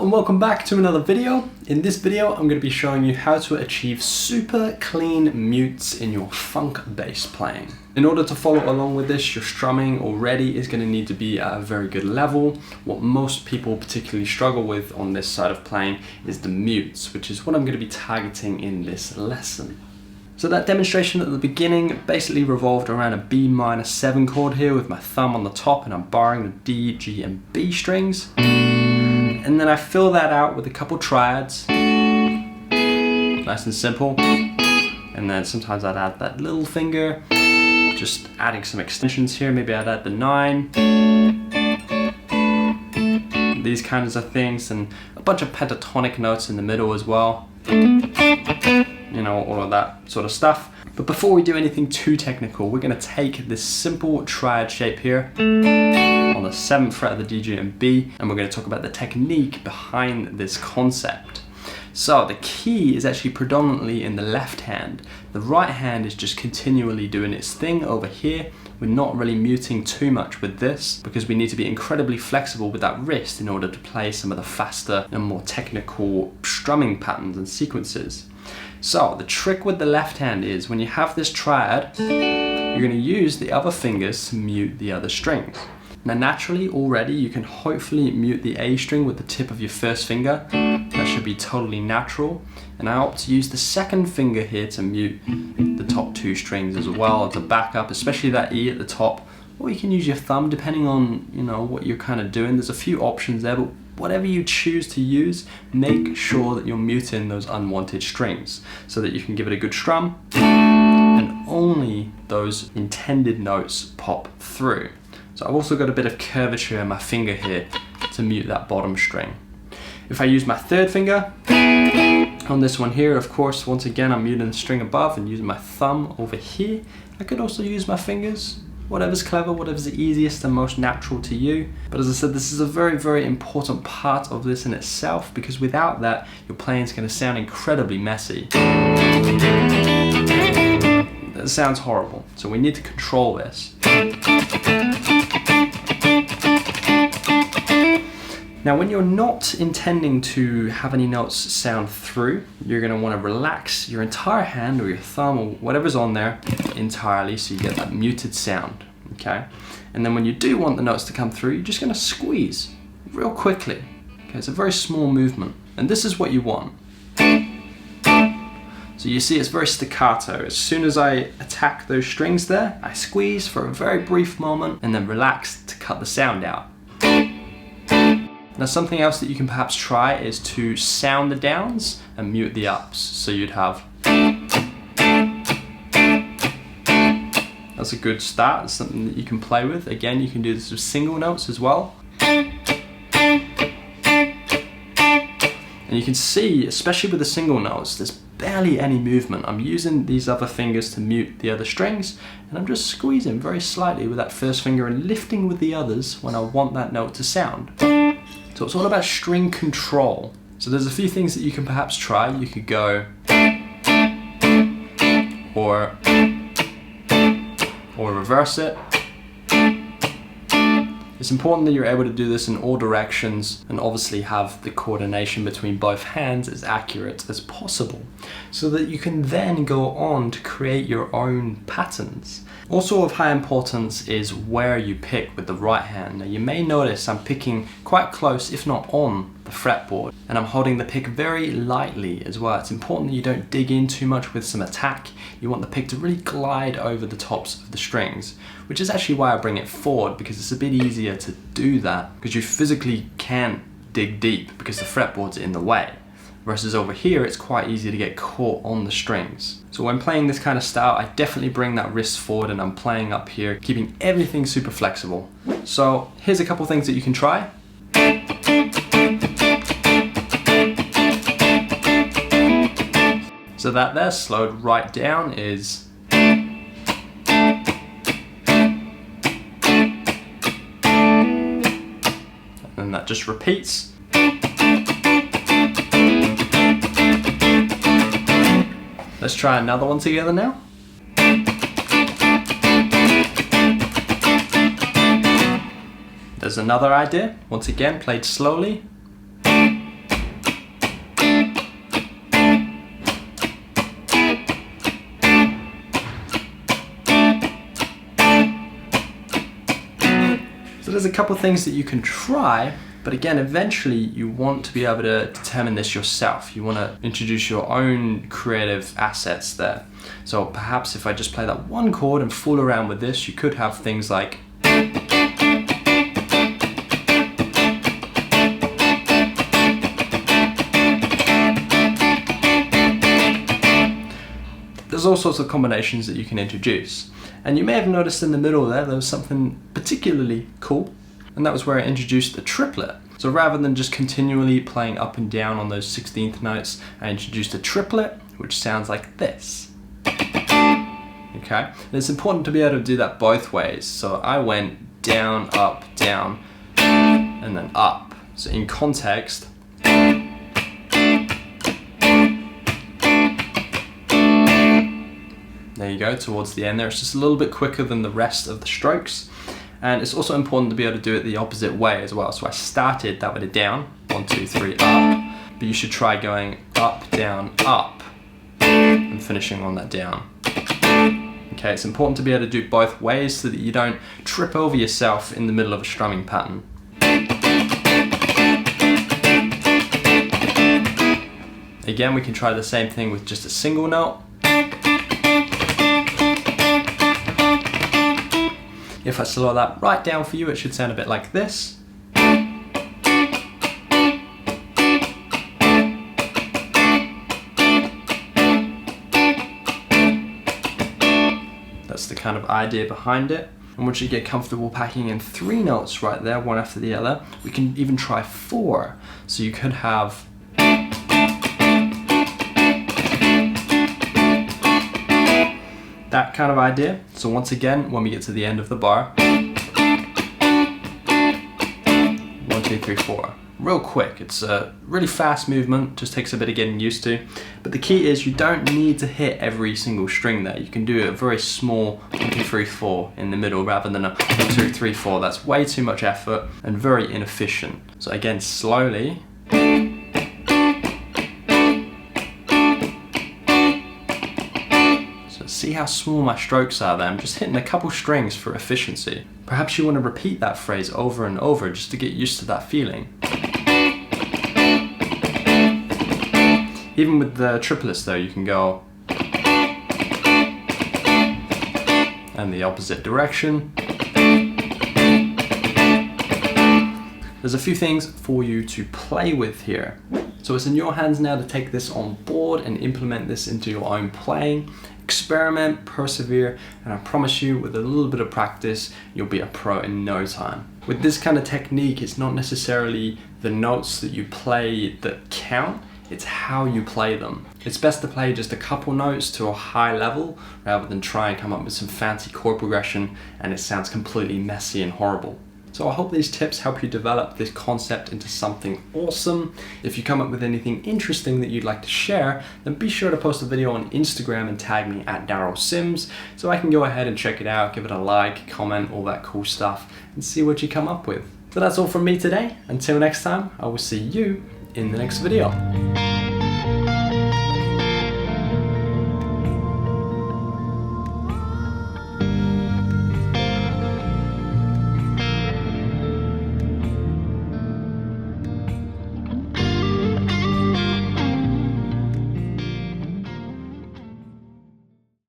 and welcome back to another video. In this video, I'm going to be showing you how to achieve super clean mutes in your funk bass playing. In order to follow along with this, your strumming already is going to need to be at a very good level. What most people particularly struggle with on this side of playing is the mutes, which is what I'm going to be targeting in this lesson. So that demonstration at the beginning basically revolved around a B-7 chord here with my thumb on the top, and I'm barring the D, G and B strings. And then I fill that out with a couple triads, nice and simple. And then sometimes I'd add that little finger, just adding some extensions here. Maybe I'd add the 9, these kinds of things, and a bunch of pentatonic notes in the middle as well. You know, all of that sort of stuff. But before we do anything too technical, we're going to take this simple triad shape here on the 7th fret of the D, G and B, and we're going to talk about the technique behind this concept. So the key is actually predominantly in the left hand. The right hand is just continually doing its thing over here. We're not really muting too much with this because we need to be incredibly flexible with that wrist in order to play some of the faster and more technical strumming patterns and sequences. So the trick with the left hand is when you have this triad, you're going to use the other fingers to mute the other strings. Now naturally already you can hopefully mute the A string with the tip of your first finger. That should be totally natural. And I opt to use the second finger here to mute the top 2 strings as well as a backup, especially that E at the top. Or you can use your thumb depending on what you're kind of doing. There's a few options there, but whatever you choose to use, make sure that you're muting those unwanted strings so that you can give it a good strum and only those intended notes pop through. So I've also got a bit of curvature in my finger here to mute that bottom string. If I use my third finger on this one here, of course, once again, I'm muting the string above and using my thumb over here. I could also use my fingers. Whatever's clever, whatever's the easiest and most natural to you. But as I said, this is a very, very important part of this in itself, because without that, your playing is going to sound incredibly messy. That sounds horrible, so we need to control this. Now, when you're not intending to have any notes sound through, you're going to want to relax your entire hand or your thumb or whatever's on there entirely so you get that muted sound, okay? And then when you do want the notes to come through, you're just going to squeeze real quickly. Okay, it's a very small movement, and this is what you want. So you see it's very staccato. As soon as I attack those strings there, I squeeze for a very brief moment and then relax to cut the sound out. Now something else that you can perhaps try is to sound the downs and mute the ups. So you'd have, that's a good start, it's something that you can play with. Again, you can do this with single notes as well. And you can see, especially with the single notes, there's barely any movement. I'm using these other fingers to mute the other strings, and I'm just squeezing very slightly with that first finger and lifting with the others when I want that note to sound. So it's all about string control. So there's a few things that you can perhaps try. You could go or reverse it. It's important that you're able to do this in all directions and obviously have the coordination between both hands as accurate as possible so that you can then go on to create your own patterns. Also of high importance is where you pick with the right hand. Now you may notice I'm picking quite close, if not on, the fretboard, and I'm holding the pick very lightly as well. It's important that you don't dig in too much with some attack. You want the pick to really glide over the tops of the strings, which is actually why I bring it forward, because it's a bit easier to do that because you physically can't dig deep because the fretboard's in the way. Versus over here, it's quite easy to get caught on the strings. So when playing this kind of style, I definitely bring that wrist forward and I'm playing up here, keeping everything super flexible. So here's a couple things that you can try. So that there, slowed right down, is and that just repeats. Let's try another one together now. There's another idea, once again played slowly. So there's a couple things that you can try, but again, eventually you want to be able to determine this yourself. You want to introduce your own creative assets there. So perhaps if I just play that one chord and fool around with this, you could have things like there's all sorts of combinations that you can introduce. And you may have noticed in the middle there was something particularly cool, and that was where I introduced the triplet. So rather than just continually playing up and down on those 16th notes, I introduced a triplet, which sounds like this. Okay, and it's important to be able to do that both ways. So I went down, and then up. So in context, there you go, towards the end there. It's just a little bit quicker than the rest of the strokes. And it's also important to be able to do it the opposite way as well. So I started that with a down, 1, 2, 3, up. But you should try going up, up, and finishing on that down. Okay, it's important to be able to do both ways so that you don't trip over yourself in the middle of a strumming pattern. Again, we can try the same thing with just a single note. If I slow that right down for you, it should sound a bit like this. That's the kind of idea behind it. And once you get comfortable packing in 3 notes right there, one after the other, we can even try 4. So you could have that kind of idea. So once again, when we get to the end of the bar, 1, 2, 3, 4. Real quick, it's a really fast movement, just takes a bit of getting used to. But the key is you don't need to hit every single string there. You can do a very small 1, 2, 3, 4 in the middle rather than a 1, 2, 3, 4. That's way too much effort and very inefficient. So again, slowly. See how small my strokes are there? I'm just hitting a couple strings for efficiency. Perhaps you want to repeat that phrase over and over just to get used to that feeling. Even with the triplets though, you can go and the opposite direction. There's a few things for you to play with here. So it's in your hands now to take this on board and implement this into your own playing. Experiment, persevere, and I promise you with a little bit of practice, you'll be a pro in no time. With this kind of technique, it's not necessarily the notes that you play that count, it's how you play them. It's best to play just a couple notes to a high level rather than try and come up with some fancy chord progression and it sounds completely messy and horrible. So I hope these tips help you develop this concept into something awesome. If you come up with anything interesting that you'd like to share, then be sure to post a video on Instagram and tag me at Darryl Syms so I can go ahead and check it out, give it a like, comment, all that cool stuff, and see what you come up with. So that's all from me today. Until next time, I will see you in the next video.